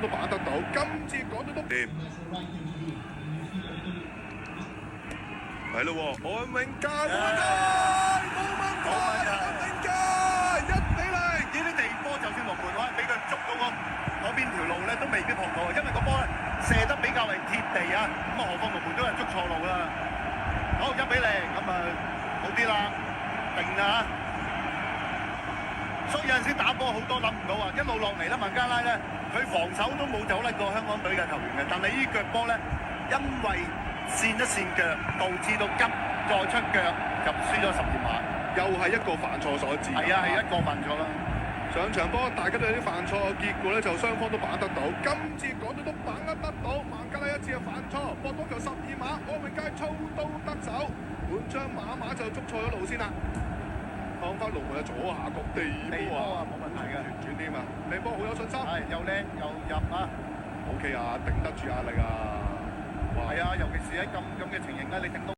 都把握得到，今次講到都掂。係咯喎，安永佳冇問題，安永佳1-0。呢啲地波就算龍門可能俾佢捉到嗰邊條路咧，都未必撲到，因為個波咧射得比較係貼地啊。咁啊，何況龍門都係捉錯路啦。好1-0，咁啊好啲啦，定啊！所以有陣時打波好多諗唔到啊，一路落嚟咧，孟加拉咧佢防守都冇走甩過香港隊嘅球員嘅，但係呢腳波咧因為跣一跣腳，導致到急再出腳就輸咗12碼，又係一個犯錯所致。係啊，係一個犯錯啦。上場波大家都有啲犯錯，結果咧就雙方都把握得到。今次港隊都把握得到，孟加拉一次嘅犯錯，博到球12碼，安永佳操刀得手，本將馬就捉錯咗路先啦。放翻龍門嘅左下角地波啊，冇問題嘅，轉添啊，靚波好有信心，係又靚又入啊 ，OK 啊，頂得住壓力啊，係啊，尤其是喺咁嘅情形咧，你頂到。